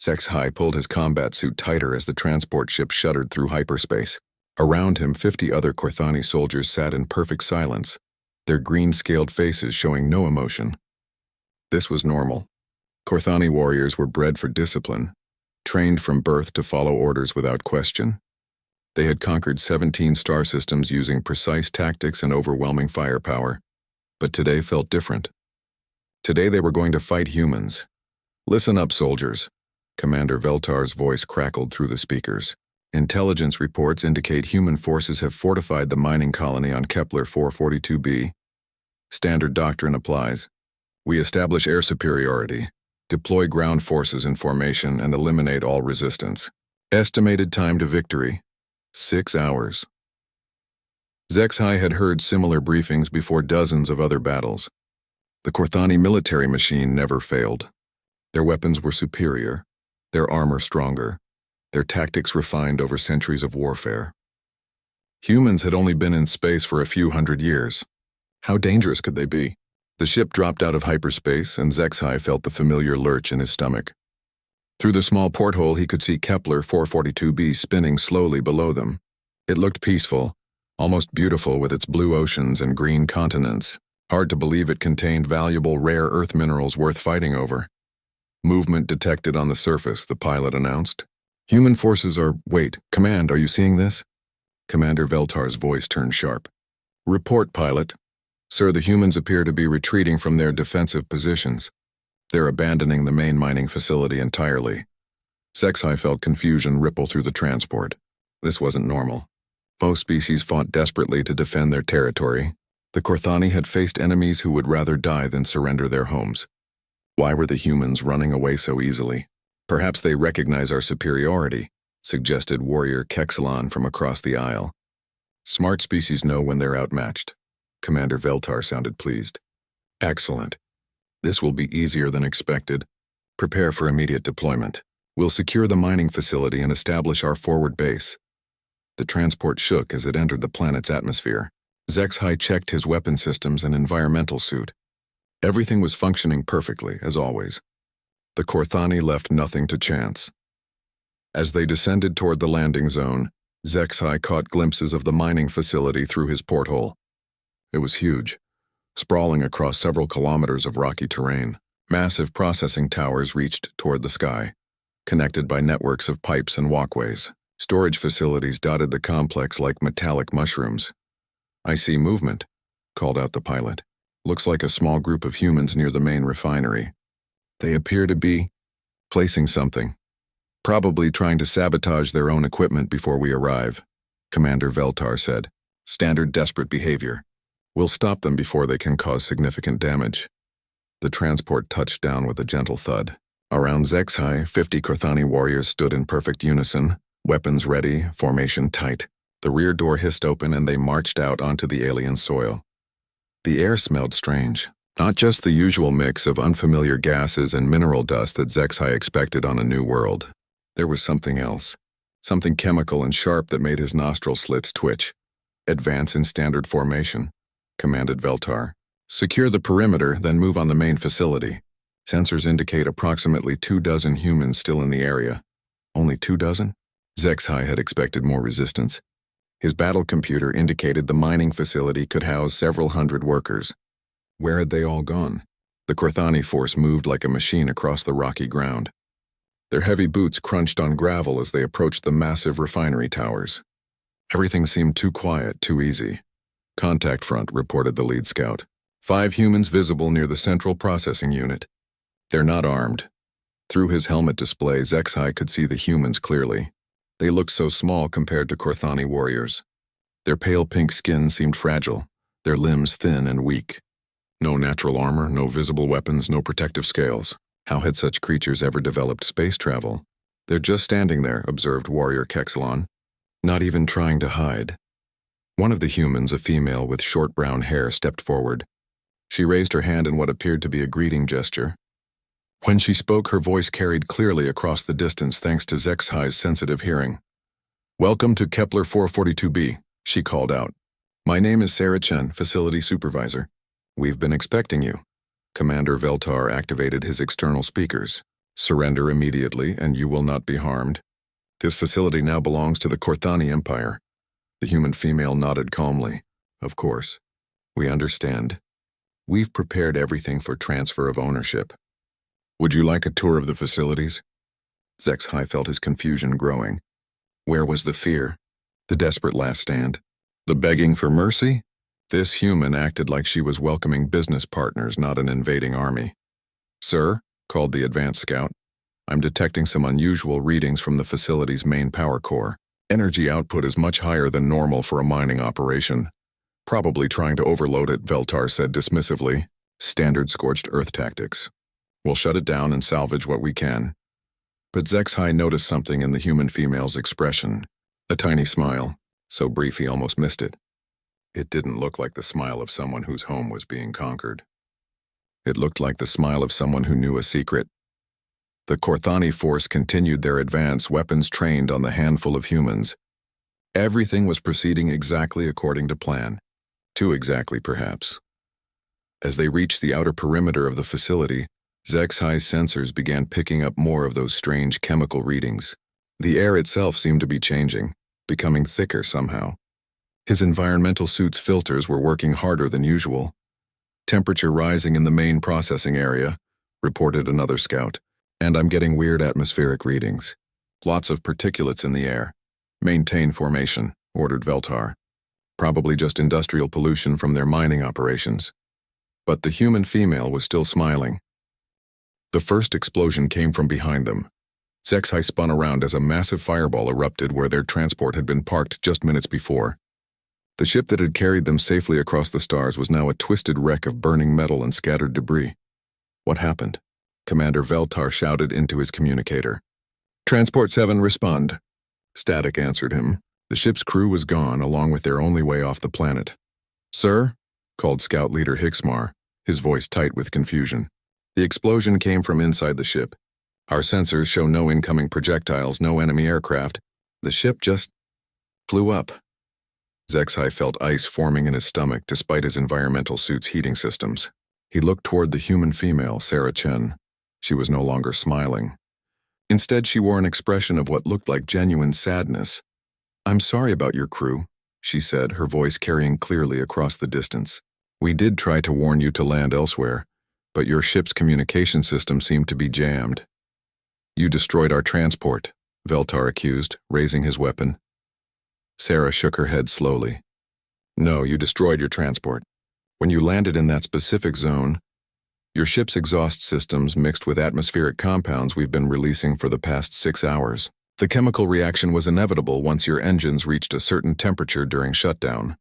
Zexhai pulled his combat suit tighter as the transport ship shuddered through hyperspace. Around him, 50 other Korthani soldiers sat in perfect silence, their green-scaled faces showing no emotion. This was normal. Korthani warriors were bred for discipline, trained from birth to follow orders without question. They had conquered 17 star systems using precise tactics and overwhelming firepower, but today felt different. Today they were going to fight humans. Listen up, soldiers. Commander Veltar's voice crackled through the speakers. Intelligence reports indicate human forces have fortified the mining colony on Kepler 442b. Standard doctrine applies. We establish air superiority, deploy ground forces in formation, and eliminate all resistance. Estimated time to victory, 6 hours. Zexhai had heard similar briefings before dozens of other battles. The Korthani military machine never failed. Their weapons were superior, their armor stronger, their tactics refined over centuries of warfare. Humans had only been in space for a few hundred years. How dangerous could they be? The ship dropped out of hyperspace, and Zexhai felt the familiar lurch in his stomach. Through the small porthole, he could see Kepler 442b spinning slowly below them. It looked peaceful, almost beautiful with its blue oceans and green continents. Hard to believe it contained valuable rare earth minerals worth fighting over. Movement detected on the surface, the pilot announced. Human forces are… Wait, Command, are you seeing this? Commander Veltar's voice turned sharp. Report, pilot. Sir, the humans appear to be retreating from their defensive positions. They're abandoning the main mining facility entirely. Zexhai felt confusion ripple through the transport. This wasn't normal. Both species fought desperately to defend their territory. The Korthani had faced enemies who would rather die than surrender their homes. Why were the humans running away so easily? Perhaps they recognize our superiority, suggested warrior Kexalon from across the aisle. Smart species know when they're outmatched. Commander Veltar sounded pleased. Excellent. This will be easier than expected. Prepare for immediate deployment. We'll secure the mining facility and establish our forward base. The transport shook as it entered the planet's atmosphere. Zexhai checked his weapon systems and environmental suit. Everything was functioning perfectly, as always. The Korthani left nothing to chance. As they descended toward the landing zone, Zexhai caught glimpses of the mining facility through his porthole. It was huge, sprawling across several kilometers of rocky terrain. Massive processing towers reached toward the sky, connected by networks of pipes and walkways. Storage facilities dotted the complex like metallic mushrooms. I see movement, called out the pilot. Looks like a small group of humans near the main refinery. They appear to be placing something, probably trying to sabotage their own equipment before we arrive, Commander Veltar said. Standard desperate behavior. We'll stop them before they can cause significant damage. The transport touched down with a gentle thud. Around Zexhai, 50 Korthani warriors stood in perfect unison, weapons ready, formation tight. The rear door hissed open and they marched out onto the alien soil. The air smelled strange. Not just the usual mix of unfamiliar gases and mineral dust that Zexhai expected on a new world. There was something else. Something chemical and sharp that made his nostril slits twitch. Advance in standard formation, commanded Veltar. Secure the perimeter, then move on the main facility. Sensors indicate approximately 24 humans still in the area. Only 24? Zexhai had expected more resistance. His battle computer indicated the mining facility could house several hundred workers. Where had they all gone? The Korthani force moved like a machine across the rocky ground. Their heavy boots crunched on gravel as they approached the massive refinery towers. Everything seemed too quiet, too easy. Contact front, reported the lead scout. 5 humans visible near the central processing unit. They're not armed. Through his helmet display, Zexhai could see the humans clearly. They looked so small compared to Korthani warriors. Their pale pink skin seemed fragile, their limbs thin and weak. No natural armor, no visible weapons, no protective scales. How had such creatures ever developed space travel? They're just standing there, observed warrior Kexalon. Not even trying to hide. One of the humans, a female with short brown hair, stepped forward. She raised her hand in what appeared to be a greeting gesture. When she spoke, her voice carried clearly across the distance thanks to Zexhai's sensitive hearing. Welcome to Kepler 442b, she called out. My name is Sarah Chen, Facility Supervisor. We've been expecting you. Commander Veltar activated his external speakers. Surrender immediately, and you will not be harmed. This facility now belongs to the Corthani Empire. The human female nodded calmly. Of course. We understand. We've prepared everything for transfer of ownership. Would you like a tour of the facilities? Zexhai felt his confusion growing. Where was the fear? The desperate last stand? The begging for mercy? This human acted like she was welcoming business partners, not an invading army. Sir, called the advanced scout, I'm detecting some unusual readings from the facility's main power core. Energy output is much higher than normal for a mining operation. Probably trying to overload it, Veltar said dismissively. Standard scorched earth tactics. We'll shut it down and salvage what we can. But Zexhai noticed something in the human female's expression. A tiny smile, so brief he almost missed it. It didn't look like the smile of someone whose home was being conquered. It looked like the smile of someone who knew a secret. The Corthani force continued their advance, weapons trained on the handful of humans. Everything was proceeding exactly according to plan. Too exactly, perhaps. As they reached the outer perimeter of the facility, Zexhai's sensors began picking up more of those strange chemical readings. The air itself seemed to be changing, becoming thicker somehow. His environmental suit's filters were working harder than usual. Temperature rising in the main processing area, reported another scout, and I'm getting weird atmospheric readings. Lots of particulates in the air. Maintain formation, ordered Veltar. Probably just industrial pollution from their mining operations. But the human female was still smiling. The first explosion came from behind them. Zexhai spun around as a massive fireball erupted where their transport had been parked just minutes before. The ship that had carried them safely across the stars was now a twisted wreck of burning metal and scattered debris. What happened? Commander Veltar shouted into his communicator. Transport 7, respond. Static answered him. The ship's crew was gone, along with their only way off the planet. Sir? Called Scout Leader Hixmar, his voice tight with confusion. The explosion came from inside the ship. Our sensors show no incoming projectiles, no enemy aircraft. The ship just flew up. Zexhai felt ice forming in his stomach despite his environmental suit's heating systems. He looked toward the human female, Sarah Chen. She was no longer smiling. Instead, she wore an expression of what looked like genuine sadness. I'm sorry about your crew, she said, her voice carrying clearly across the distance. We did try to warn you to land elsewhere, but your ship's communication system seemed to be jammed. You destroyed our transport, Veltar accused, raising his weapon. Sarah shook her head slowly. No, you destroyed your transport. When you landed in that specific zone, your ship's exhaust systems mixed with atmospheric compounds we've been releasing for the past 6 hours. The chemical reaction was inevitable once your engines reached a certain temperature during shutdown.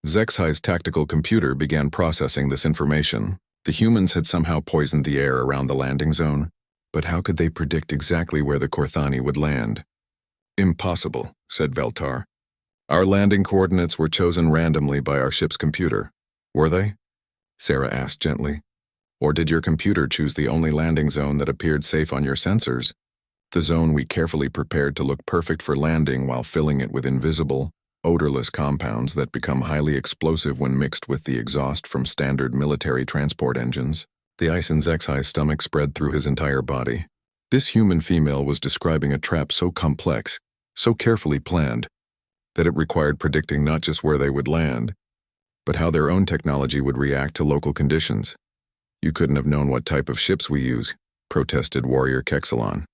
Zexhai's tactical computer began processing this information. The humans had somehow poisoned the air around the landing zone, but how could they predict exactly where the Corthani would land? Impossible, said Veltar. Our landing coordinates were chosen randomly by our ship's computer. Were they? Sarah asked gently. Or did your computer choose the only landing zone that appeared safe on your sensors? The zone we carefully prepared to look perfect for landing while filling it with invisible, odorless compounds that become highly explosive when mixed with the exhaust from standard military transport engines. The ice in Zexhai's stomach spread through his entire body. This human female was describing a trap so complex, so carefully planned, that it required predicting not just where they would land, but how their own technology would react to local conditions. You couldn't have known what type of ships we use, protested Warrior Kexalon.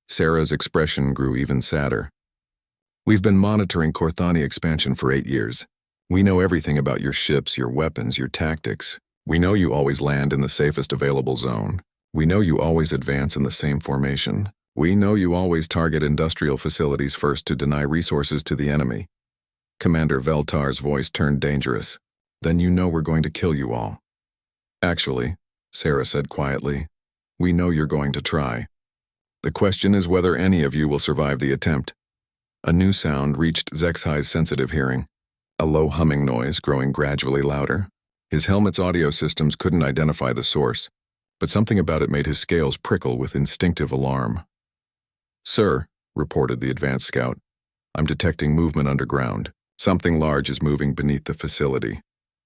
Sarah's expression grew even sadder. We've been monitoring Corthani expansion for 8 years. We know everything about your ships, your weapons, your tactics. We know you always land in the safest available zone. We know you always advance in the same formation. We know you always target industrial facilities first to deny resources to the enemy. Commander Veltar's voice turned dangerous. Then you know we're going to kill you all. Actually, Sarah said quietly, we know you're going to try. The question is whether any of you will survive the attempt. A new sound reached Zexhai's sensitive hearing, a low humming noise growing gradually louder. His helmet's audio systems couldn't identify the source, but something about it made his scales prickle with instinctive alarm. Sir, reported the advanced scout, I'm detecting movement underground. Something large is moving beneath the facility.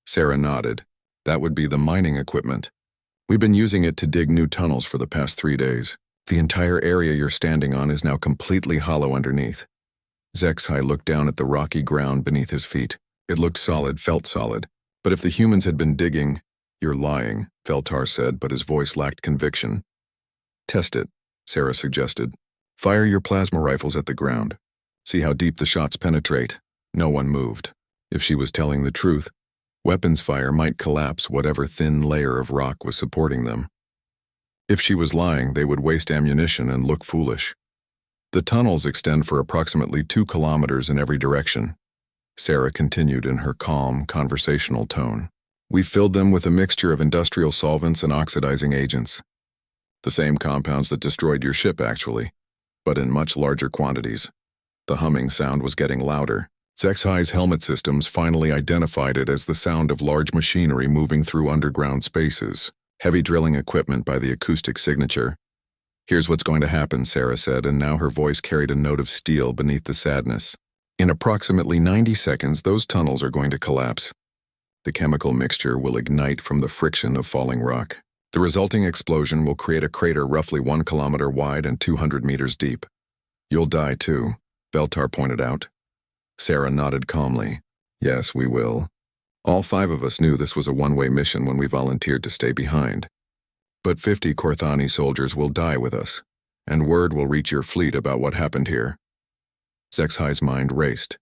Sarah nodded. That would be the mining equipment. We've been using it to dig new tunnels for the past 3 days. The entire area you're standing on is now completely hollow underneath. Zexhai looked down at the rocky ground beneath his feet. It looked solid, felt solid. But if the humans had been digging— "You're lying," Veltar said, but his voice lacked conviction. "Test it," Sarah suggested. "Fire your plasma rifles at the ground. See how deep the shots penetrate." No one moved. If she was telling the truth, weapons fire might collapse whatever thin layer of rock was supporting them. If she was lying, they would waste ammunition and look foolish. The tunnels extend for approximately 2 kilometers in every direction. Sarah continued in her calm, conversational tone. "We filled them with a mixture of industrial solvents and oxidizing agents. The same compounds that destroyed your ship, actually, but in much larger quantities." The humming sound was getting louder. Zexhai's helmet systems finally identified it as the sound of large machinery moving through underground spaces. Heavy drilling equipment by the acoustic signature. "Here's what's going to happen," Sarah said, and now her voice carried a note of steel beneath the sadness. "In approximately 90 seconds, those tunnels are going to collapse. The chemical mixture will ignite from the friction of falling rock. The resulting explosion will create a crater roughly 1 kilometer wide and 200 meters deep. You'll die too," Veltar pointed out. Sarah nodded calmly. "Yes, we will. All 5 of us knew this was a one-way mission when we volunteered to stay behind. But 50 Korthani soldiers will die with us, and word will reach your fleet about what happened here." Zexhai's mind raced.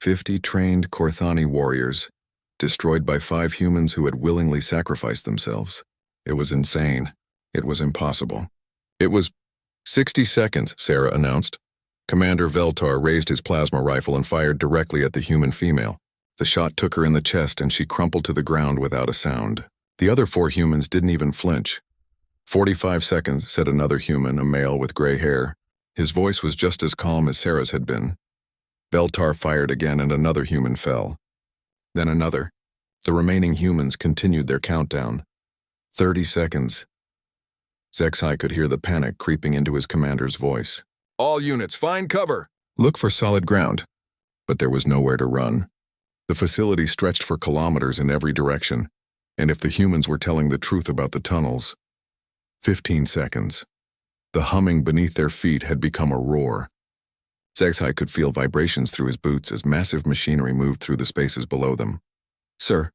50 trained Korthani warriors, destroyed by 5 humans who had willingly sacrificed themselves. It was insane. It was impossible. It was— 60 seconds, Sarah announced. Commander Veltar raised his plasma rifle and fired directly at the human female. The shot took her in the chest and she crumpled to the ground without a sound. The other 4 humans didn't even flinch. 45 seconds, said another human, a male with gray hair. His voice was just as calm as Sarah's had been. Veltar fired again and another human fell. Then another. The remaining humans continued their countdown. 30 seconds. Zexhai could hear the panic creeping into his commander's voice. "All units, find cover! Look for solid ground." But there was nowhere to run. The facility stretched for kilometers in every direction, and if the humans were telling the truth about the tunnels— 15 seconds. The humming beneath their feet had become a roar. Zexhai could feel vibrations through his boots as massive machinery moved through the spaces below them. "Sir,"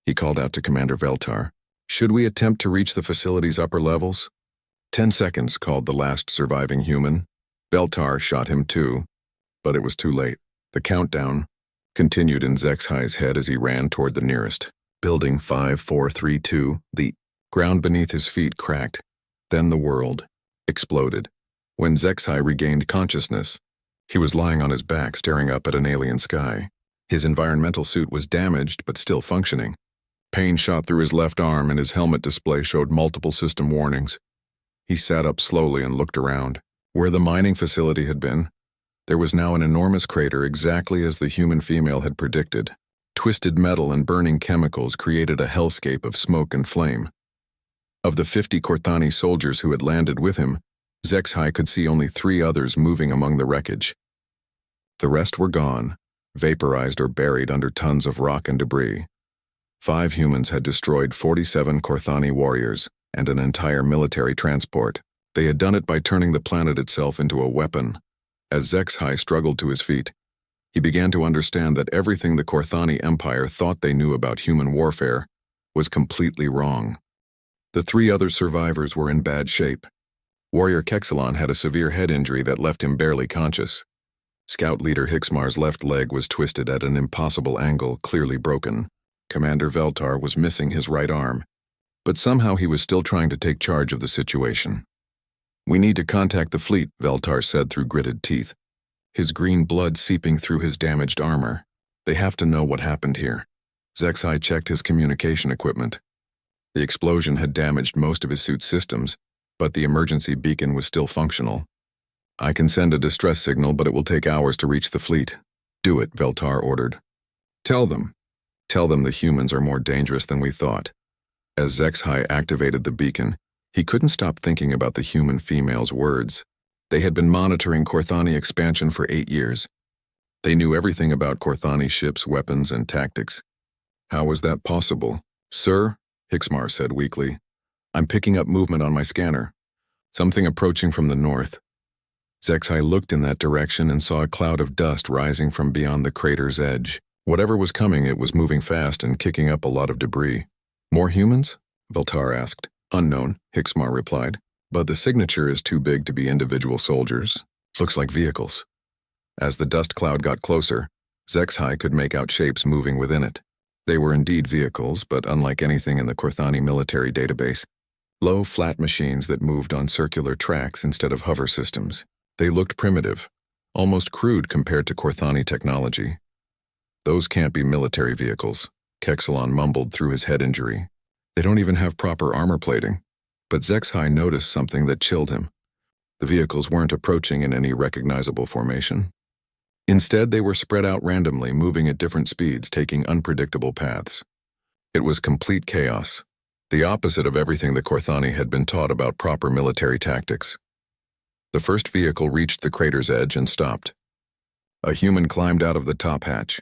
he called out to Commander Veltar, "should we attempt to reach the facility's upper levels?" 10 seconds, called the last surviving human. Veltar shot him too, but it was too late. The countdown continued in Zexhai's head as he ran toward the nearest. Building 5432, the ground beneath his feet cracked. Then the world exploded. When Zexhai regained consciousness, he was lying on his back staring up at an alien sky. His environmental suit was damaged but still functioning. Pain shot through his left arm and his helmet display showed multiple system warnings. He sat up slowly and looked around. Where the mining facility had been, there was now an enormous crater exactly as the human female had predicted. Twisted metal and burning chemicals created a hellscape of smoke and flame. Of the 50 Korthani soldiers who had landed with him, Zexhai could see only 3 others moving among the wreckage. The rest were gone, vaporized or buried under tons of rock and debris. 5 humans had destroyed 47 Korthani warriors and an entire military transport. They had done it by turning the planet itself into a weapon. As Zexhai struggled to his feet, he began to understand that everything the Korthani Empire thought they knew about human warfare was completely wrong. The 3 other survivors were in bad shape. Warrior Kexalon had a severe head injury that left him barely conscious. Scout leader Hixmar's left leg was twisted at an impossible angle, clearly broken. Commander Veltar was missing his right arm, but somehow he was still trying to take charge of the situation. "We need to contact the fleet," Veltar said through gritted teeth, his green blood seeping through his damaged armor. "They have to know what happened here." Zexhai checked his communication equipment. The explosion had damaged most of his suit's systems, but the emergency beacon was still functional. "I can send a distress signal, but it will take hours to reach the fleet." "Do it," Veltar ordered. Tell them the humans are more dangerous than we thought." As Zexhai activated the beacon, he couldn't stop thinking about the human female's words. They had been monitoring Korthani expansion for 8 years. They knew everything about Korthani ships, weapons, and tactics. How was that possible? "Sir," Hixmar said weakly, "I'm picking up movement on my scanner." Something approaching from the north. Zexai looked in that direction and saw a cloud of dust rising from beyond the crater's edge. Whatever was coming, it was moving fast and kicking up a lot of debris. More humans? Veltar asked. Unknown, Hixmar replied. But the signature is too big to be individual soldiers. Looks like vehicles. As the dust cloud got closer, Zexai could make out shapes moving within it. They were indeed vehicles, but unlike anything in the Korthani military database. Low, flat machines that moved on circular tracks instead of hover systems. They looked primitive, almost crude compared to Korthani technology. Those can't be military vehicles, Kexalon mumbled through his head injury. They don't even have proper armor plating. But Zexai noticed something that chilled him. The vehicles weren't approaching in any recognizable formation. Instead, they were spread out randomly, moving at different speeds, taking unpredictable paths. It was complete chaos, the opposite of everything the Korthani had been taught about proper military tactics. The first vehicle reached the crater's edge and stopped. A human climbed out of the top hatch.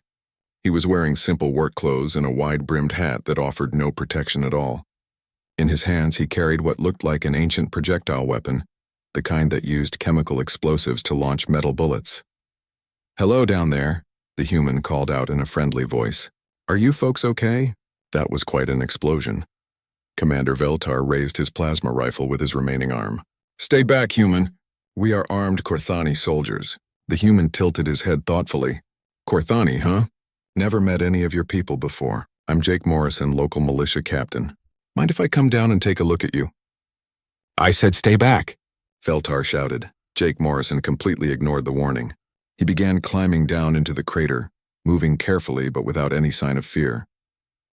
He was wearing simple work clothes and a wide-brimmed hat that offered no protection at all. In his hands, he carried what looked like an ancient projectile weapon, the kind that used chemical explosives to launch metal bullets. "Hello down there," the human called out in a friendly voice. "Are you folks okay?" That was quite an explosion. Commander Veltar raised his plasma rifle with his remaining arm. "Stay back, human. We are armed Korthani soldiers." The human tilted his head thoughtfully. "Korthani, huh? Never met any of your people before. I'm Jake Morrison, local militia captain. Mind if I come down and take a look at you?" "I said stay back," Veltar shouted. Jake Morrison completely ignored the warning. He began climbing down into the crater, moving carefully but without any sign of fear.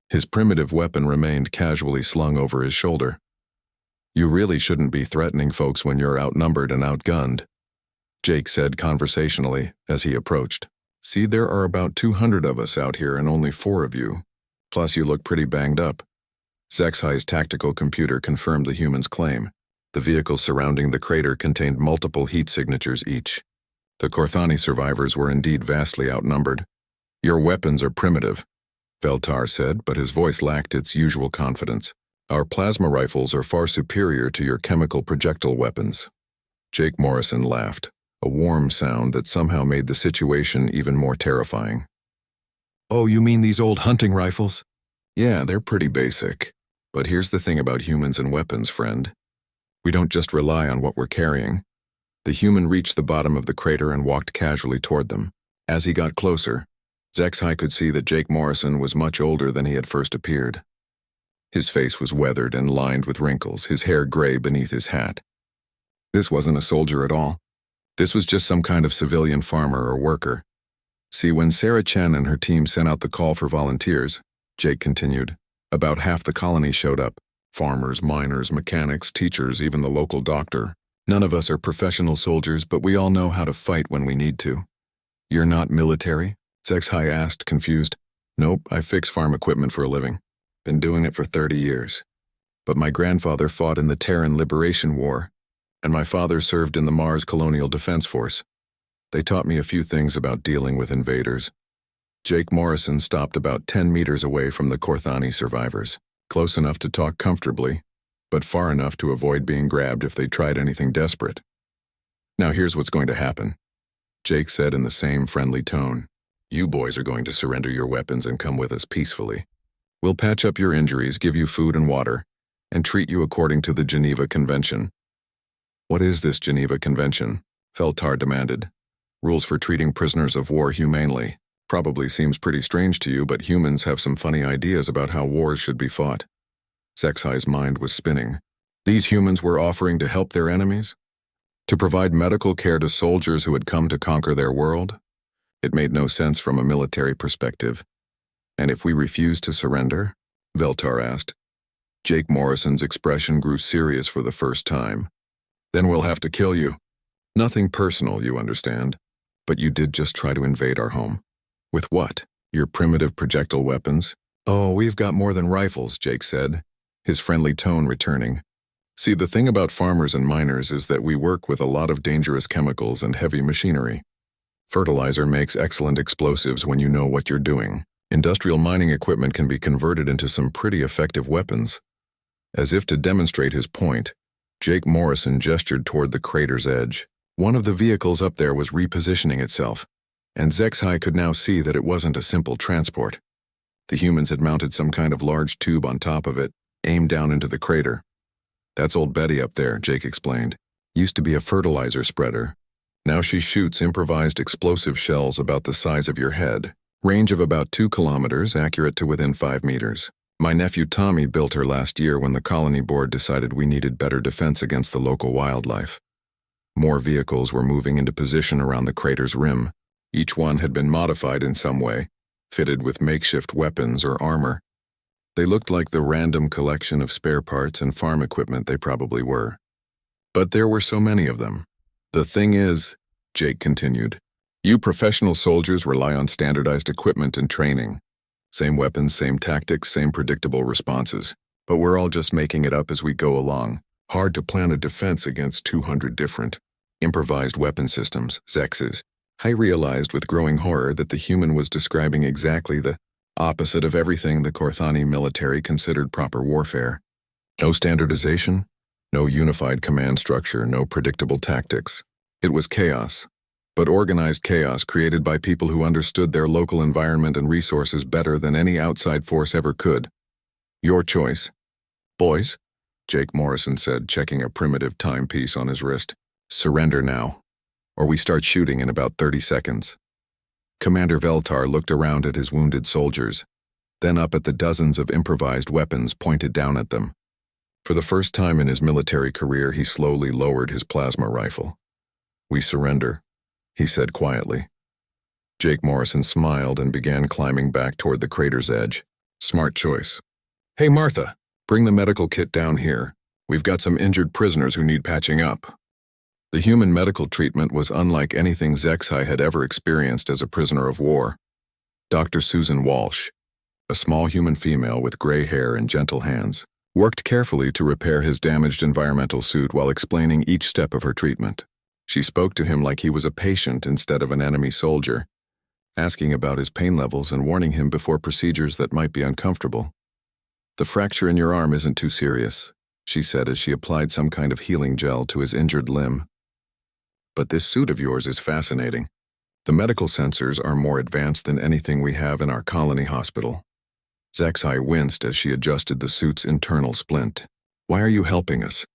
His primitive weapon remained casually slung over his shoulder. "You really shouldn't be threatening folks when you're outnumbered and outgunned," Jake said conversationally as he approached. "See, there are about 200 of us out here and only 4 of you. Plus you look pretty banged up." Zexai's tactical computer confirmed the human's claim. The vehicles surrounding the crater contained multiple heat signatures each. The Korthani survivors were indeed vastly outnumbered. "Your weapons are primitive," Veltar said, but his voice lacked its usual confidence. "Our plasma rifles are far superior to your chemical projectile weapons." Jake Morrison laughed, a warm sound that somehow made the situation even more terrifying. "Oh, you mean these old hunting rifles?" "Yeah, they're pretty basic. But here's the thing about humans and weapons, friend. We don't just rely on what we're carrying." The human reached the bottom of the crater and walked casually toward them. As he got closer, Zexai could see that Jake Morrison was much older than he had first appeared. His face was weathered and lined with wrinkles, his hair gray beneath his hat. This wasn't a soldier at all. This was just some kind of civilian farmer or worker. "See, when Sarah Chen and her team sent out the call for volunteers," Jake continued, "about half the colony showed up. Farmers, miners, mechanics, teachers, even the local doctor. None of us are professional soldiers, but we all know how to fight when we need to." "You're not military?" Zexai asked, confused. "Nope, I fix farm equipment for a living. Been doing it for 30 years. But my grandfather fought in the Terran Liberation War, and my father served in the Mars Colonial Defense Force. They taught me a few things about dealing with invaders." Jake Morrison stopped about 10 meters away from the Korthani survivors, close enough to talk comfortably, but far enough to avoid being grabbed if they tried anything desperate. "Now here's what's going to happen," Jake said in the same friendly tone. "You boys are going to surrender your weapons and come with us peacefully. We'll patch up your injuries, give you food and water, and treat you according to the Geneva Convention." "What is this Geneva Convention?" Veltar demanded. "Rules for treating prisoners of war humanely. Probably seems pretty strange to you, but humans have some funny ideas about how wars should be fought." Zexai's mind was spinning. These humans were offering to help their enemies? To provide medical care to soldiers who had come to conquer their world? It made no sense from a military perspective. "And if we refuse to surrender?" Veltar asked. Jake Morrison's expression grew serious for the first time. "Then we'll have to kill you. Nothing personal, you understand. But you did just try to invade our home. With what? Your primitive projectile weapons?" "Oh, we've got more than rifles," Jake said, his friendly tone returning. "See, the thing about farmers and miners is that we work with a lot of dangerous chemicals and heavy machinery. Fertilizer makes excellent explosives when you know what you're doing. Industrial mining equipment can be converted into some pretty effective weapons." As if to demonstrate his point, Jake Morrison gestured toward the crater's edge. One of the vehicles up there was repositioning itself, and ZXHI could now see that it wasn't a simple transport. The humans had mounted some kind of large tube on top of it, aimed down into the crater. "That's old Betty up there," Jake explained. "Used to be a fertilizer spreader. Now she shoots improvised explosive shells about the size of your head. Range of about 2 kilometers, accurate to within 5 meters. My nephew Tommy built her last year when the colony board decided we needed better defense against the local wildlife." More vehicles were moving into position around the crater's rim. Each one had been modified in some way, fitted with makeshift weapons or armor. They looked like the random collection of spare parts and farm equipment they probably were. But there were so many of them. "The thing is," Jake continued, "you professional soldiers rely on standardized equipment and training. Same weapons, same tactics, same predictable responses. But we're all just making it up as we go along. Hard to plan a defense against 200 different improvised weapon systems, ZEXs." I realized with growing horror that the human was describing exactly the opposite of everything the Korthani military considered proper warfare. No standardization, no unified command structure, no predictable tactics. It was chaos, but organized chaos created by people who understood their local environment and resources better than any outside force ever could. "Your choice." "Boys," Jake Morrison said, checking a primitive timepiece on his wrist, "surrender now, or we start shooting in about 30 seconds. Commander Veltar looked around at his wounded soldiers, then up at the dozens of improvised weapons pointed down at them. For the first time in his military career, he slowly lowered his plasma rifle. "We surrender," he said quietly. Jake Morrison smiled and began climbing back toward the crater's edge. "Smart choice. Hey, Martha, bring the medical kit down here. We've got some injured prisoners who need patching up." The human medical treatment was unlike anything ZXHI had ever experienced as a prisoner of war. Dr. Susan Walsh, a small human female with gray hair and gentle hands, worked carefully to repair his damaged environmental suit while explaining each step of her treatment. She spoke to him like he was a patient instead of an enemy soldier, asking about his pain levels and warning him before procedures that might be uncomfortable. "The fracture in your arm isn't too serious," she said as she applied some kind of healing gel to his injured limb. "But this suit of yours is fascinating. The medical sensors are more advanced than anything we have in our colony hospital." ZXHI winced as she adjusted the suit's internal splint. "Why are you helping us?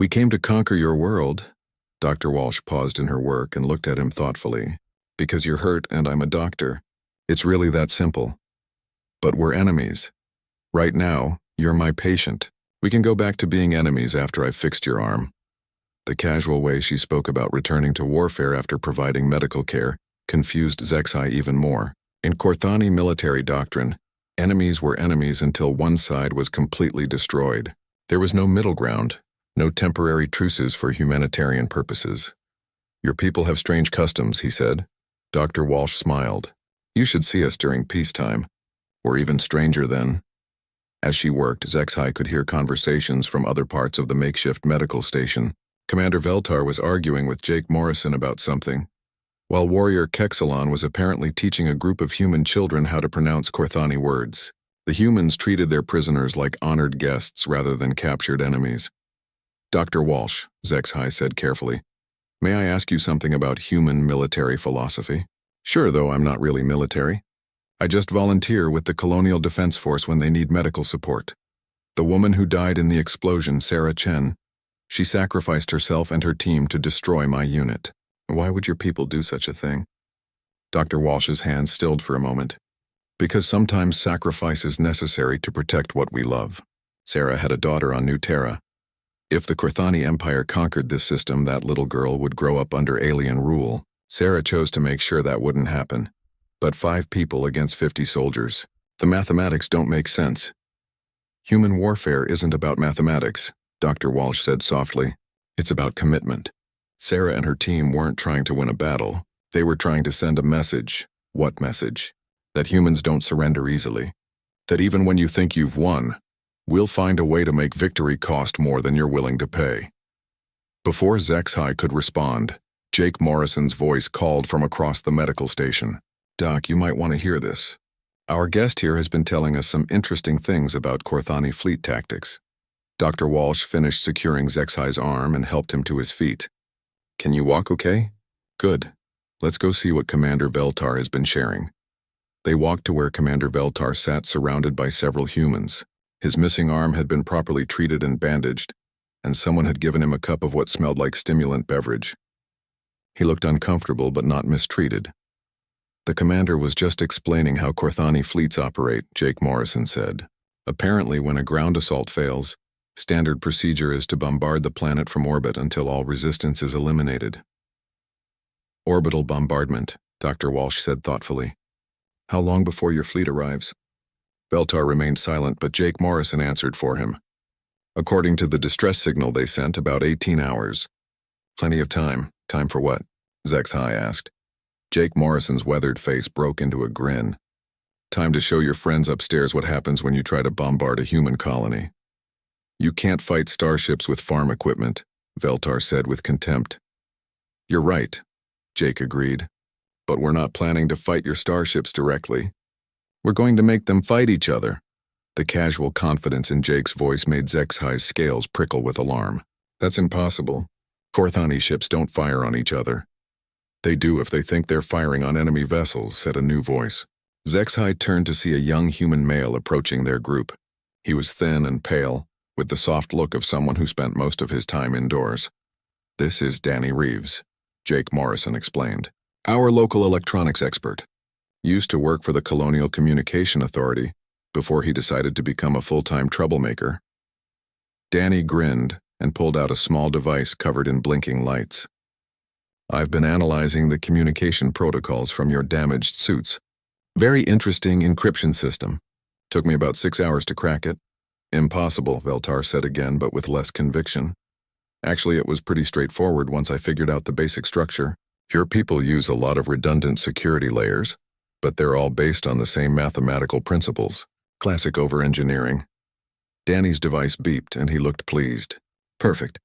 We came to conquer your world." Dr. Walsh paused in her work and looked at him thoughtfully. "Because you're hurt and I'm a doctor. It's really that simple. But we're enemies. Right now, you're my patient. We can go back to being enemies after I've fixed your arm." The casual way she spoke about returning to warfare after providing medical care confused ZXHI even more. In Korthani military doctrine, enemies were enemies until one side was completely destroyed. There was no middle ground, no temporary truces for humanitarian purposes. "Your people have strange customs," he said. Dr. Walsh smiled. "You should see us during peacetime. We're even stranger then." As she worked, ZXHI could hear conversations from other parts of the makeshift medical station. Commander Veltar was arguing with Jake Morrison about something, while warrior Kexalon was apparently teaching a group of human children how to pronounce Korthani words. The humans treated their prisoners like honored guests rather than captured enemies. "Dr. Walsh," ZXHI said carefully, "may I ask you something about human military philosophy?" "Sure, though I'm not really military. I just volunteer with the Colonial Defense Force when they need medical support. The woman who died in the explosion, Sarah Chen, she sacrificed herself and her team to destroy my unit." "Why would your people do such a thing?" Dr. Walsh's hand stilled for a moment. "Because sometimes sacrifice is necessary to protect what we love. Sarah had a daughter on New Terra. If the Korthani Empire conquered this system, that little girl would grow up under alien rule. Sarah chose to make sure that wouldn't happen. But 5 people against 50 soldiers. The mathematics don't make sense." "Human warfare isn't about mathematics," Dr. Walsh said softly. "It's about commitment. Sarah and her team weren't trying to win a battle. They were trying to send a message." "What message?" "That humans don't surrender easily. That even when you think you've won, we'll find a way to make victory cost more than you're willing to pay." Before ZXHI could respond, Jake Morrison's voice called from across the medical station. "Doc, you might want to hear this. Our guest here has been telling us some interesting things about Korthani fleet tactics. Dr. Walsh finished securing Zexai's arm and helped him to his feet. Can you walk okay? Good. Let's go see what Commander Veltar has been sharing. They walked to where Commander Veltar sat surrounded by several humans. His missing arm had been properly treated and bandaged, and someone had given him a cup of what smelled like stimulant beverage. He looked uncomfortable but not mistreated. The commander was just explaining how Corthani fleets operate, Jake Morrison said. Apparently, when a ground assault fails, standard procedure is to bombard the planet from orbit until all resistance is eliminated. Orbital bombardment, Dr. Walsh said thoughtfully. How long before your fleet arrives? Veltar remained silent, but Jake Morrison answered for him. According to the distress signal they sent, about 18 hours. Plenty of time. Time for what? Zexai asked. Jake Morrison's weathered face broke into a grin. Time to show your friends upstairs what happens when you try to bombard a human colony. You can't fight starships with farm equipment, Veltar said with contempt. You're right, Jake agreed. But we're not planning to fight your starships directly. We're going to make them fight each other. The casual confidence in Jake's voice made Zexai's scales prickle with alarm. That's impossible. Corthani ships don't fire on each other. They do if they think they're firing on enemy vessels, said a new voice. Zexai turned to see a young human male approaching their group. He was thin and pale, with the soft look of someone who spent most of his time indoors. This is Danny Reeves, Jake Morrison explained. Our local electronics expert. Used to work for the Colonial Communication Authority before he decided to become a full-time troublemaker. Danny grinned and pulled out a small device covered in blinking lights. I've been analyzing the communication protocols from your damaged suits. Very interesting encryption system. Took me about 6 hours to crack it. Impossible, Veltar said again, but with less conviction. Actually, it was pretty straightforward once I figured out the basic structure. Your people use a lot of redundant security layers, but they're all based on the same mathematical principles. Classic over-engineering. Danny's device beeped, and he looked pleased. Perfect.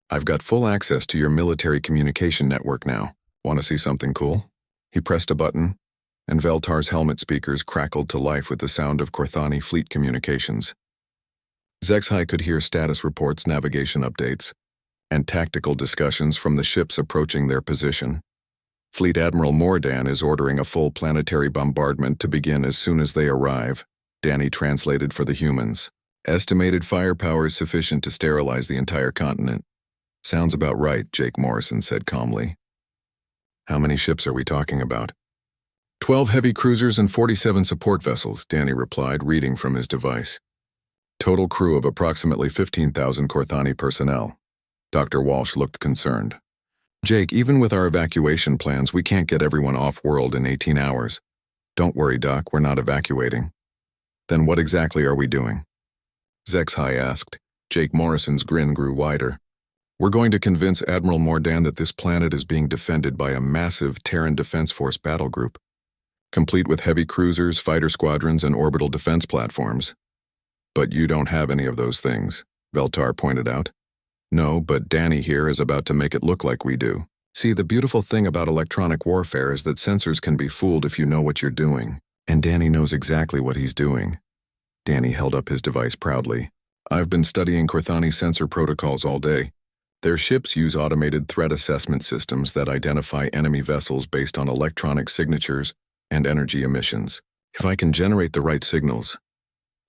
I've got full access to your military communication network now. Want to see something cool? He pressed a button, and Veltar's helmet speakers crackled to life with the sound of Corthani fleet communications. Zexai could hear status reports, navigation updates, and tactical discussions from the ships approaching their position. Fleet Admiral Mordan is ordering a full planetary bombardment to begin as soon as they arrive, Danny translated for the humans. Estimated firepower is sufficient to sterilize the entire continent. Sounds about right, Jake Morrison said calmly. How many ships are we talking about? 12 heavy cruisers and 47 support vessels, Danny replied, reading from his device. Total crew of approximately 15,000 Corthani personnel. Dr. Walsh looked concerned. Jake, even with our evacuation plans, we can't get everyone off-world in 18 hours. Don't worry, Doc, we're not evacuating. Then what exactly are we doing? Zexai asked. Jake Morrison's grin grew wider. We're going to convince Admiral Mordan that this planet is being defended by a massive Terran Defense Force battle group, complete with heavy cruisers, fighter squadrons, and orbital defense platforms. But you don't have any of those things, Veltar pointed out. No, but Danny here is about to make it look like we do. See, the beautiful thing about electronic warfare is that sensors can be fooled if you know what you're doing. And Danny knows exactly what he's doing. Danny held up his device proudly. I've been studying Corthani sensor protocols all day. Their ships use automated threat assessment systems that identify enemy vessels based on electronic signatures and energy emissions. If I can generate the right signals,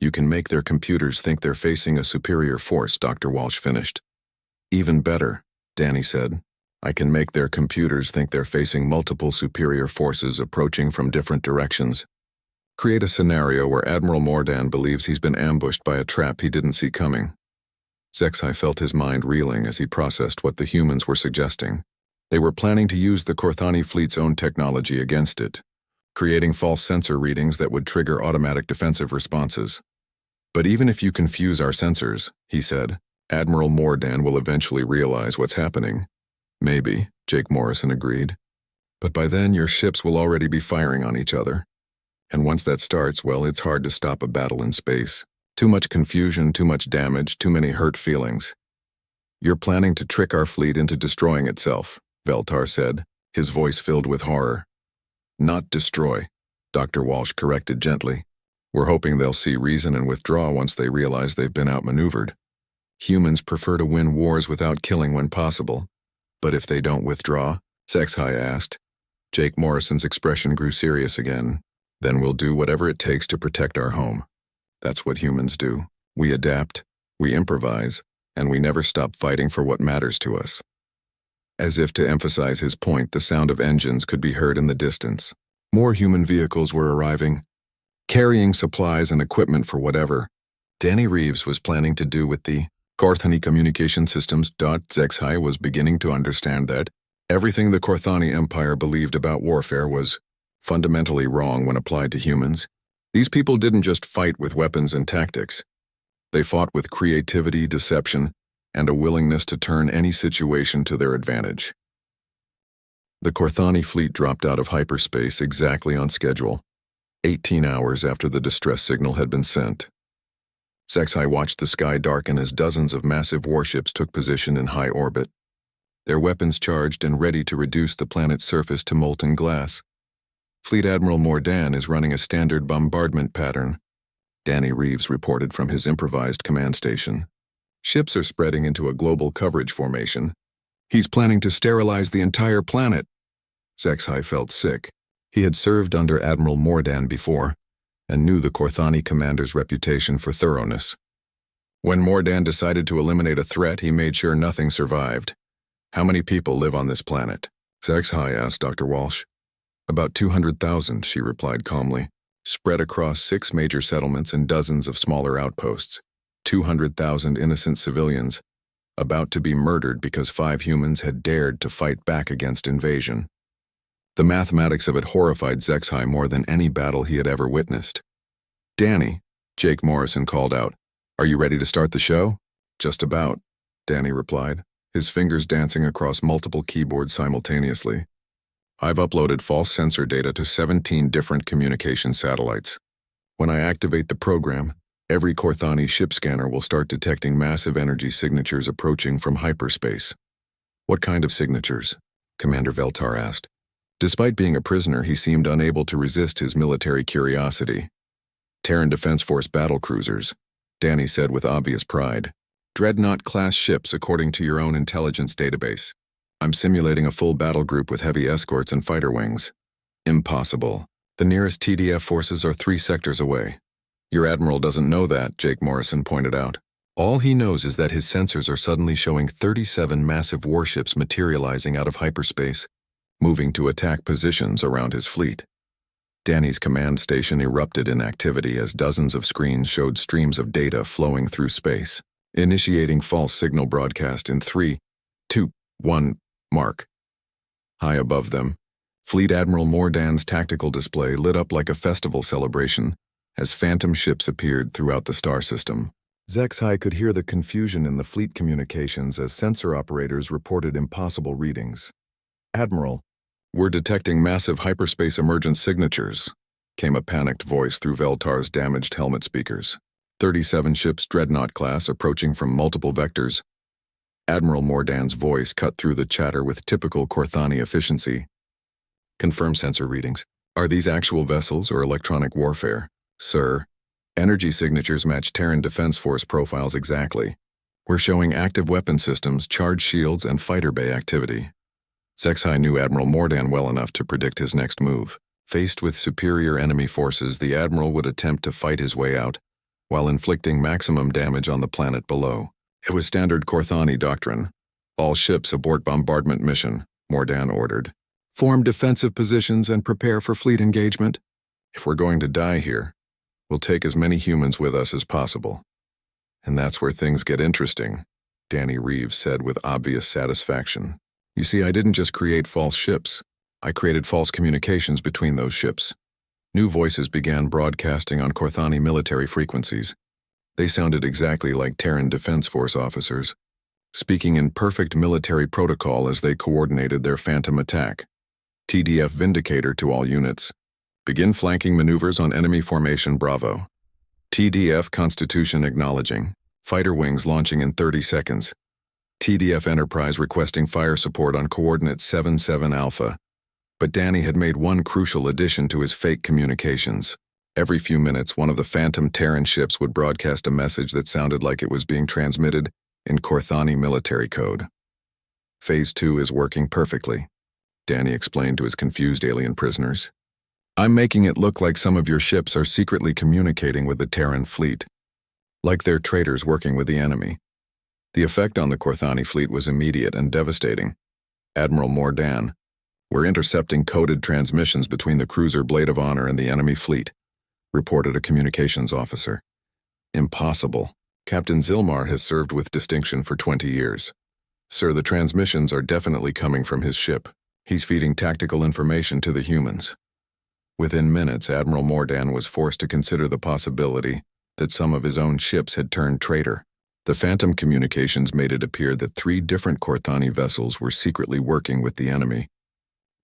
you can make their computers think they're facing a superior force, Dr. Walsh finished. Even better, Danny said. I can make their computers think they're facing multiple superior forces approaching from different directions. Create a scenario where Admiral Mordan believes he's been ambushed by a trap he didn't see coming. Zexai felt his mind reeling as he processed what the humans were suggesting. They were planning to use the Corthani fleet's own technology against it, creating false sensor readings that would trigger automatic defensive responses. But even if you confuse our sensors, he said, Admiral Mordan will eventually realize what's happening. Maybe, Jake Morrison agreed. But by then your ships will already be firing on each other. And once that starts, well, it's hard to stop a battle in space. Too much confusion, too much damage, too many hurt feelings. You're planning to trick our fleet into destroying itself, Veltar said, his voice filled with horror. Not destroy, Dr. Walsh corrected gently. We're hoping they'll see reason and withdraw once they realize they've been outmaneuvered. Humans prefer to win wars without killing when possible. But if they don't withdraw? HFY asked. Jake Morrison's expression grew serious again. Then we'll do whatever it takes to protect our home. That's what humans do. We adapt, we improvise, and we never stop fighting for what matters to us. As if to emphasize his point, the sound of engines could be heard in the distance. More human vehicles were arriving, carrying supplies and equipment for whatever Danny Reeves was planning to do with the Korthani communication systems. HFY was beginning to understand that everything the Korthani Empire believed about warfare was fundamentally wrong when applied to humans. These people didn't just fight with weapons and tactics. They fought with creativity, deception, and a willingness to turn any situation to their advantage. The Korthani fleet dropped out of hyperspace exactly on schedule, 18 hours after the distress signal had been sent. HFY watched the sky darken as dozens of massive warships took position in high orbit, their weapons charged and ready to reduce the planet's surface to molten glass. Fleet Admiral Mordan is running a standard bombardment pattern, Danny Reeves reported from his improvised command station. Ships are spreading into a global coverage formation. He's planning to sterilize the entire planet. HFY felt sick. He had served under Admiral Mordan before, and knew the Korthani commander's reputation for thoroughness. When Mordan decided to eliminate a threat, he made sure nothing survived. How many people live on this planet? HFY asked Dr. Walsh. About 200,000, she replied calmly, spread across 6 major settlements and dozens of smaller outposts. 200,000 innocent civilians, about to be murdered because 5 humans had dared to fight back against invasion. The mathematics of it horrified HFY more than any battle he had ever witnessed. Danny, Jake Morrison called out, "Are you ready to start the show?" "Just about," Danny replied, his fingers dancing across multiple keyboards simultaneously. "I've uploaded false sensor data to 17 different communication satellites. When I activate the program, every Korthani ship scanner will start detecting massive energy signatures approaching from hyperspace." "What kind of signatures?" Commander Veltar asked. Despite being a prisoner, he seemed unable to resist his military curiosity. "Terran Defense Force battlecruisers," Danny said with obvious pride. "Dreadnought-class ships according to your own intelligence database. I'm simulating a full battle group with heavy escorts and fighter wings." "Impossible. The nearest TDF forces are 3 sectors away." "Your admiral doesn't know that," Jake Morrison pointed out. "All he knows is that his sensors are suddenly showing 37 massive warships materializing out of hyperspace, moving to attack positions around his fleet." Danny's command station erupted in activity as dozens of screens showed streams of data flowing through space, initiating false signal broadcast in 3, 2, 1, mark. High above them, Fleet Admiral Mordan's tactical display lit up like a festival celebration as phantom ships appeared throughout the star system. HFY could hear the confusion in the fleet communications as sensor operators reported impossible readings. "Admiral, we're detecting massive hyperspace emergence signatures," came a panicked voice through Veltar's damaged helmet speakers. 37 ships Dreadnought class approaching from multiple vectors. Admiral Mordan's voice cut through the chatter with typical Korthani efficiency. "Confirm sensor readings. Are these actual vessels or electronic warfare?" "Sir, energy signatures match Terran Defense Force profiles exactly. We're showing active weapon systems, charge shields, and fighter bay activity." HFY knew Admiral Mordan well enough to predict his next move. Faced with superior enemy forces, the Admiral would attempt to fight his way out, while inflicting maximum damage on the planet below. It was standard Korthani doctrine. "All ships abort bombardment mission," Mordan ordered. "Form defensive positions and prepare for fleet engagement. If we're going to die here, we'll take as many humans with us as possible." "And that's where things get interesting," Danny Reeves said with obvious satisfaction. "You see, I didn't just create false ships. I created false communications between those ships." New voices began broadcasting on Korthani military frequencies. They sounded exactly like Terran Defense Force officers, speaking in perfect military protocol as they coordinated their phantom attack. "TDF Vindicator to all units. Begin flanking maneuvers on enemy formation Bravo. TDF Constitution acknowledging. Fighter wings launching in 30 seconds. TDF Enterprise requesting fire support on coordinate 77 Alpha." But Danny had made one crucial addition to his fake communications. Every few minutes, one of the phantom Terran ships would broadcast a message that sounded like it was being transmitted in Corthani military code. Phase 2 is working perfectly, Danny explained to his confused alien prisoners. I'm making it look like some of your ships are secretly communicating with the Terran fleet, like they're traitors working with the enemy. The effect on the Corthani fleet was immediate and devastating. Admiral Mordan, we're intercepting coded transmissions between the cruiser Blade of Honor and the enemy fleet, reported a communications officer. Impossible. Captain Zilmar has served with distinction for 20 years. Sir, the transmissions are definitely coming from his ship. He's feeding tactical information to the humans. Within minutes, Admiral Mordan was forced to consider the possibility that some of his own ships had turned traitor. The Phantom communications made it appear that 3 different Corthani vessels were secretly working with the enemy,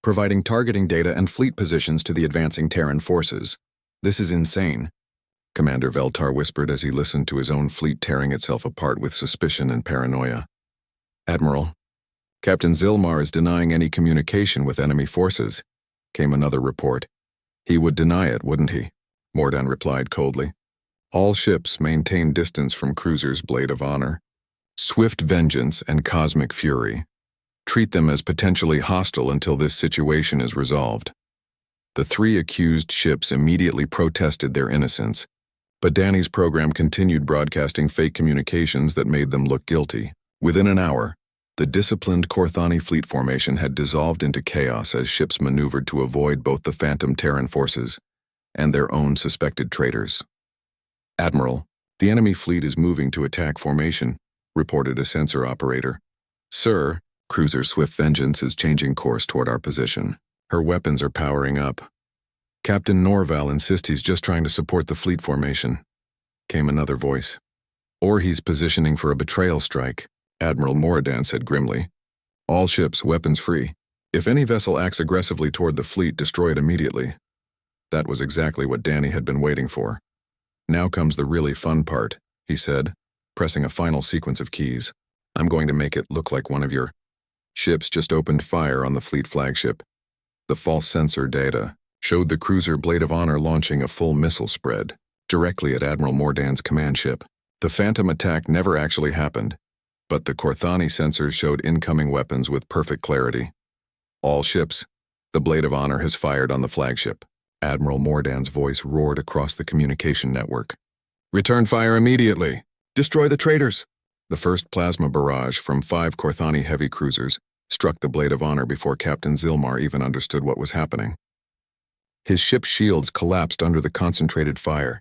providing targeting data and fleet positions to the advancing Terran forces. This is insane, Commander Veltar whispered as he listened to his own fleet tearing itself apart with suspicion and paranoia. Admiral, Captain Zilmar is denying any communication with enemy forces, came another report. He would deny it, wouldn't he? Mordan replied coldly. All ships maintain distance from cruisers Blade of Honor, Swift Vengeance, and Cosmic Fury. Treat them as potentially hostile until this situation is resolved. The 3 accused ships immediately protested their innocence, but Danny's program continued broadcasting fake communications that made them look guilty. Within an hour, the disciplined Corthani fleet formation had dissolved into chaos as ships maneuvered to avoid both the Phantom Terran forces and their own suspected traitors. Admiral, the enemy fleet is moving to attack formation, reported a sensor operator. Sir, cruiser Swift Vengeance is changing course toward our position. Her weapons are powering up. Captain Norval insists he's just trying to support the fleet formation, came another voice. Or he's positioning for a betrayal strike, Admiral Moradan said grimly. All ships, weapons free. If any vessel acts aggressively toward the fleet, destroy it immediately. That was exactly what Danny had been waiting for. Now comes the really fun part, he said, pressing a final sequence of keys. I'm going to make it look like one of your ships just opened fire on the fleet flagship. The false sensor data showed the cruiser Blade of Honor launching a full missile spread directly at Admiral Mordan's command ship. The Phantom attack never actually happened, but the Corthani sensors showed incoming weapons with perfect clarity. All ships, the Blade of Honor has fired on the flagship. Admiral Mordan's voice roared across the communication network. Return fire immediately! Destroy the traitors! The first plasma barrage from 5 Corthani heavy cruisers struck the Blade of Honor before Captain Zilmar even understood what was happening. His ship's shields collapsed under the concentrated fire,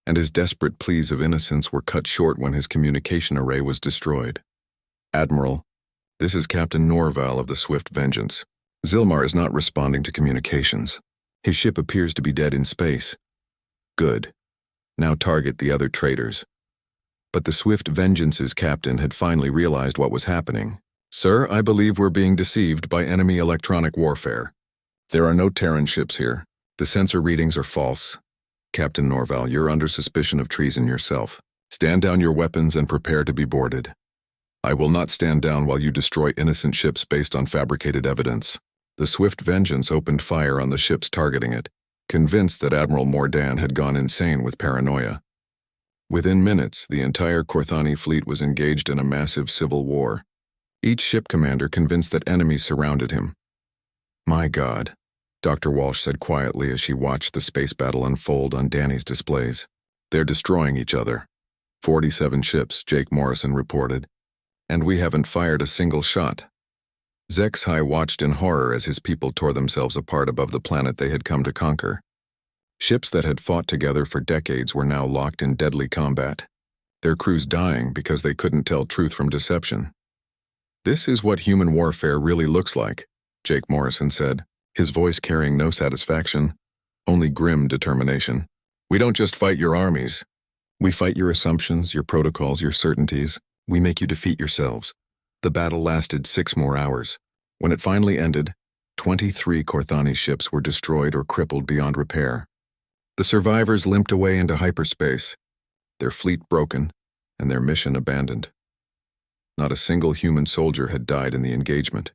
and his desperate pleas of innocence were cut short when his communication array was destroyed. Admiral, this is Captain Norval of the Swift Vengeance. Zilmar is not responding to communications. His ship appears to be dead in space. Good. Now target the other traitors. But the Swift Vengeance's captain had finally realized what was happening. Sir, I believe we're being deceived by enemy electronic warfare. There are no Terran ships here. The sensor readings are false. Captain Norval, you're under suspicion of treason yourself. Stand down your weapons and prepare to be boarded. I will not stand down while you destroy innocent ships based on fabricated evidence. The Swift Vengeance opened fire on the ships targeting it, convinced that Admiral Mordan had gone insane with paranoia. Within minutes, the entire Corthani fleet was engaged in a massive civil war. Each ship commander convinced that enemies surrounded him. My God, Dr. Walsh said quietly as she watched the space battle unfold on Danny's displays. They're destroying each other. 47 ships, Jake Morrison reported. And we haven't fired a single shot. Zexhai watched in horror as his people tore themselves apart above the planet they had come to conquer. Ships that had fought together for decades were now locked in deadly combat, their crews dying because they couldn't tell truth from deception. This is what human warfare really looks like, Jake Morrison said, his voice carrying no satisfaction, only grim determination. We don't just fight your armies. We fight your assumptions, your protocols, your certainties. We make you defeat yourselves. The battle lasted 6 more hours. When it finally ended, 23 Corthani ships were destroyed or crippled beyond repair. The survivors limped away into hyperspace, their fleet broken and their mission abandoned. Not a single human soldier had died in the engagement,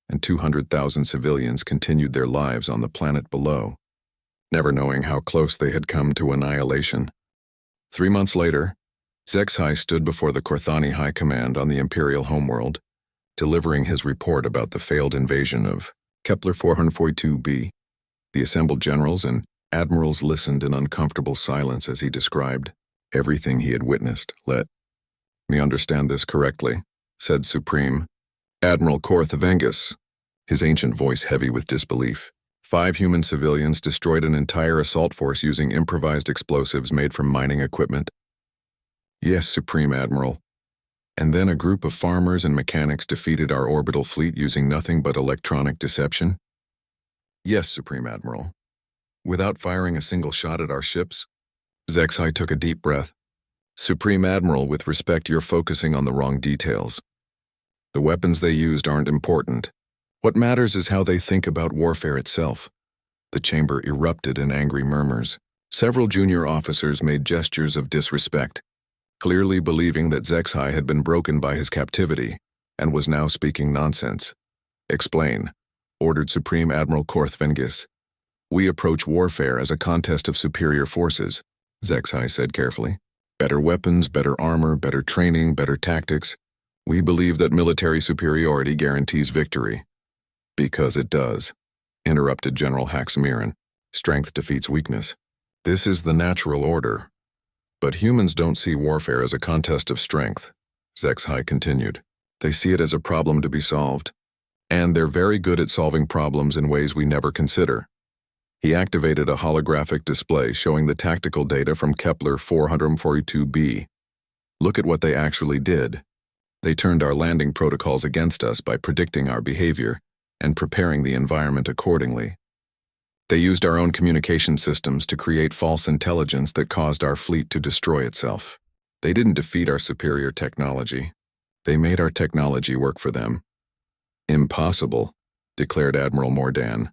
and 200,000 civilians continued their lives on the planet below, never knowing how close they had come to annihilation. 3 months later, Zexai stood before the Korthani High Command on the Imperial homeworld, delivering his report about the failed invasion of Kepler 442b. The assembled generals and admirals listened in uncomfortable silence as he described everything he had witnessed. "Let me understand this correctly," said Supreme Admiral Korth Vengus, his ancient voice heavy with disbelief. 5 human civilians destroyed an entire assault force using improvised explosives made from mining equipment. "Yes, Supreme Admiral. And then a group of farmers and mechanics defeated our orbital fleet using nothing but electronic deception?" "Yes, Supreme Admiral. Without firing a single shot at our ships?" Zexai took a deep breath. "Supreme Admiral, with respect, you're focusing on the wrong details. The weapons they used aren't important. What matters is how they think about warfare itself." The chamber erupted in angry murmurs. Several junior officers made gestures of disrespect, clearly believing that Zexai had been broken by his captivity and was now speaking nonsense. "Explain," ordered Supreme Admiral Korth Vengus. "We approach warfare as a contest of superior forces," Zexai said carefully. "Better weapons, better armor, better training, better tactics. We believe that military superiority guarantees victory." "Because it does," interrupted General Haxmiran. "Strength defeats weakness. This is the natural order. But humans don't see warfare as a contest of strength," Zexai continued. "They see it as a problem to be solved. And they're very good at solving problems in ways we never consider." He activated a holographic display showing the tactical data from Kepler 442b. "Look at what they actually did. They turned our landing protocols against us by predicting our behavior and preparing the environment accordingly. They used our own communication systems to create false intelligence that caused our fleet to destroy itself. They didn't defeat our superior technology. They made our technology work for them." "Impossible," declared Admiral Mordan,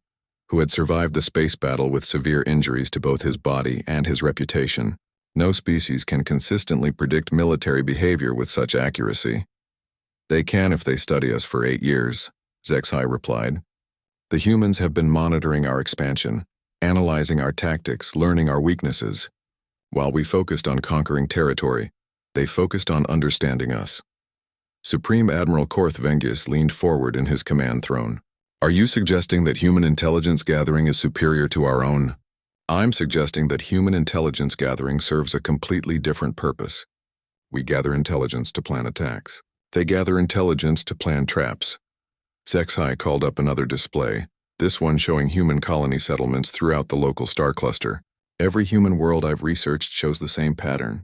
who had survived the space battle with severe injuries to both his body and his reputation. "No species can consistently predict military behavior with such accuracy." "They can if they study us for 8 years, Zexai replied. "The humans have been monitoring our expansion, analyzing our tactics, learning our weaknesses. While we focused on conquering territory, they focused on understanding us." Supreme Admiral Korth Vengus leaned forward in his command throne. "Are you suggesting that human intelligence gathering is superior to our own?" "I'm suggesting that human intelligence gathering serves a completely different purpose. We gather intelligence to plan attacks. They gather intelligence to plan traps." Zexai called up another display, this one showing human colony settlements throughout the local star cluster. "Every human world I've researched shows the same pattern.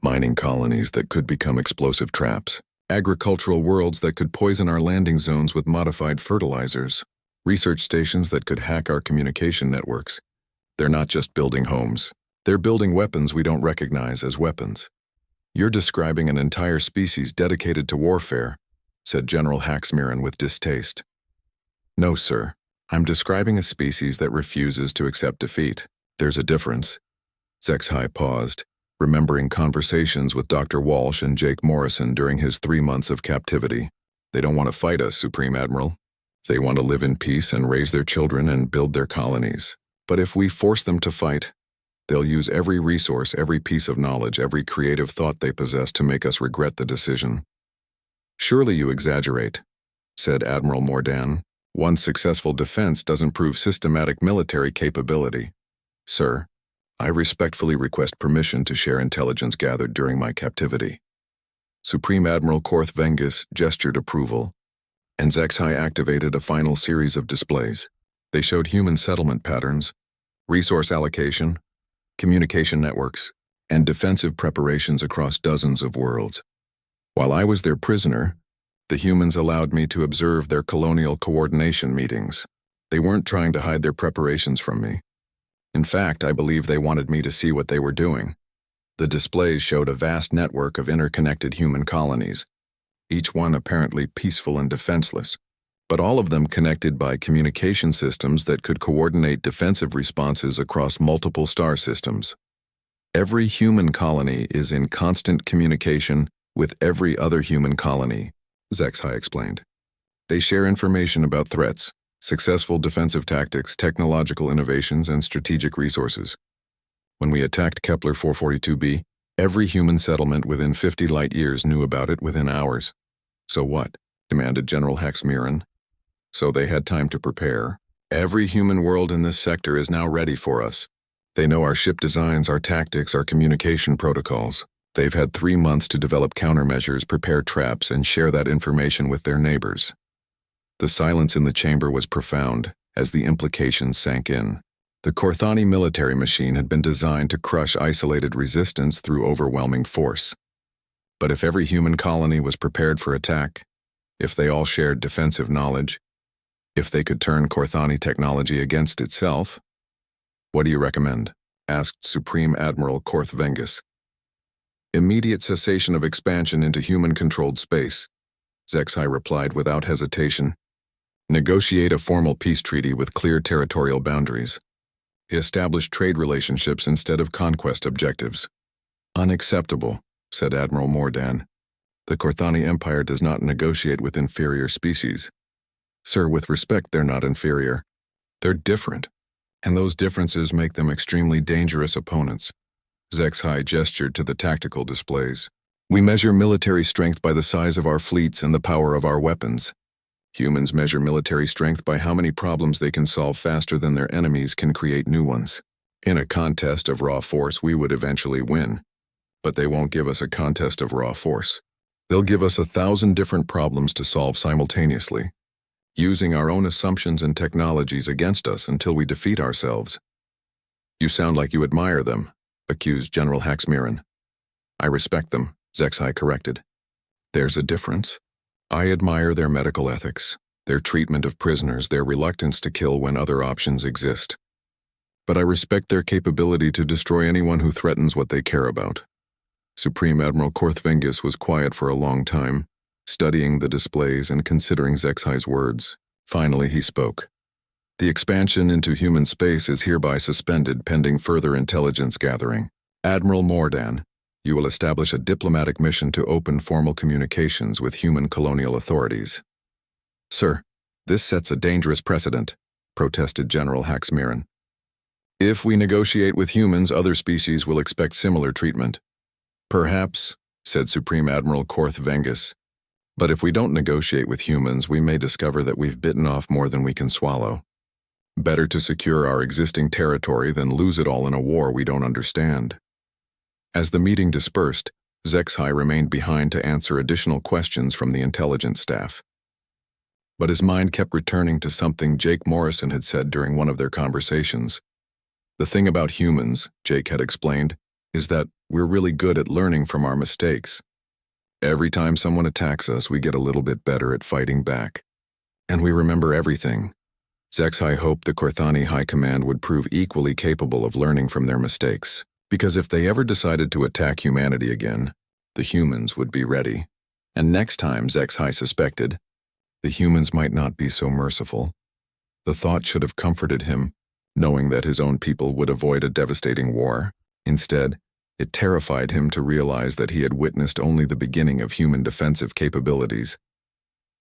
Mining colonies that could become explosive traps. Agricultural worlds that could poison our landing zones with modified fertilizers. Research stations that could hack our communication networks. They're not just building homes. They're building weapons we don't recognize as weapons." "You're describing an entire species dedicated to warfare," said General Haxmiran with distaste. "No, sir. I'm describing a species that refuses to accept defeat. There's a difference." Zexai paused, remembering conversations with Dr. Walsh and Jake Morrison during his 3 months of captivity. "They don't want to fight us, Supreme Admiral. They want to live in peace and raise their children and build their colonies. But if we force them to fight, they'll use every resource, every piece of knowledge, every creative thought they possess to make us regret the decision." "Surely you exaggerate," said Admiral Mordan. "One successful defense doesn't prove systematic military capability." "Sir, I respectfully request permission to share intelligence gathered during my captivity." Supreme Admiral Korth Vengus gestured approval, and Zexai activated a final series of displays. They showed human settlement patterns, resource allocation, communication networks, and defensive preparations across dozens of worlds. While I was their prisoner, the humans allowed me to observe their colonial coordination meetings. They weren't trying to hide their preparations from me. In fact, I believe they wanted me to see what they were doing. The displays showed a vast network of interconnected human colonies, each one apparently peaceful and defenseless, but all of them connected by communication systems that could coordinate defensive responses across multiple star systems. Every human colony is in constant communication with every other human colony, Zexai explained. They share information about threats, successful defensive tactics, technological innovations, and strategic resources. When we attacked Kepler 442b, Every human settlement within 50 light-years knew about it within hours. So what? Demanded General Hexmiran. So they had time to prepare. Every human world in this sector is now ready for us. They know our ship designs, our tactics, our communication protocols. They've had 3 months to develop countermeasures, prepare traps, and share that information with their neighbors. The silence in the chamber was profound as the implications sank in. The Korthani military machine had been designed to crush isolated resistance through overwhelming force. But if every human colony was prepared for attack, if they all shared defensive knowledge, if they could turn Korthani technology against itself, what do you recommend? Asked Supreme Admiral Korth Vengus. Immediate cessation of expansion into human-controlled space, Zexai replied without hesitation. Negotiate a formal peace treaty with clear territorial boundaries. Establish trade relationships instead of conquest objectives. Unacceptable, said Admiral Mordan. The Korthani Empire does not negotiate with inferior species. Sir, with respect, they're not inferior. They're different, and those differences make them extremely dangerous opponents. Zexai gestured to the tactical displays. We measure military strength by the size of our fleets and the power of our weapons. Humans measure military strength by how many problems they can solve faster than their enemies can create new ones. In a contest of raw force, we would eventually win. But they won't give us a contest of raw force. They'll give us 1,000 different problems to solve simultaneously, using our own assumptions and technologies against us until we defeat ourselves. You sound like you admire them, accused General Hexmiran. I respect them, Zexai corrected. There's a difference. I admire their medical ethics, their treatment of prisoners, their reluctance to kill when other options exist. But I respect their capability to destroy anyone who threatens what they care about. Supreme Admiral Korth Vengus was quiet for a long time, studying the displays and considering Zexai's words. Finally, he spoke. The expansion into human space is hereby suspended pending further intelligence gathering. Admiral Mordan, you will establish a diplomatic mission to open formal communications with human colonial authorities. Sir, this sets a dangerous precedent, protested General Hexmiran. If we negotiate with humans, other species will expect similar treatment. Perhaps, said Supreme Admiral Korth Vengus. But if we don't negotiate with humans, we may discover that we've bitten off more than we can swallow. Better to secure our existing territory than lose it all in a war we don't understand. As the meeting dispersed, Zexai remained behind to answer additional questions from the intelligence staff. But his mind kept returning to something Jake Morrison had said during one of their conversations. The thing about humans, Jake had explained, is that we're really good at learning from our mistakes. Every time someone attacks us, we get a little bit better at fighting back. And we remember everything. Zexai hoped the Korthani High Command would prove equally capable of learning from their mistakes, because if they ever decided to attack humanity again, the humans would be ready. And next time, Zexai suspected, the humans might not be so merciful. The thought should have comforted him, knowing that his own people would avoid a devastating war. Instead, it terrified him to realize that he had witnessed only the beginning of human defensive capabilities.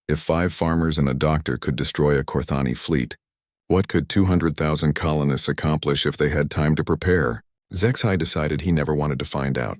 If 5 farmers and a doctor could destroy a Korthani fleet, what could 200,000 colonists accomplish if they had time to prepare? Zexai decided he never wanted to find out.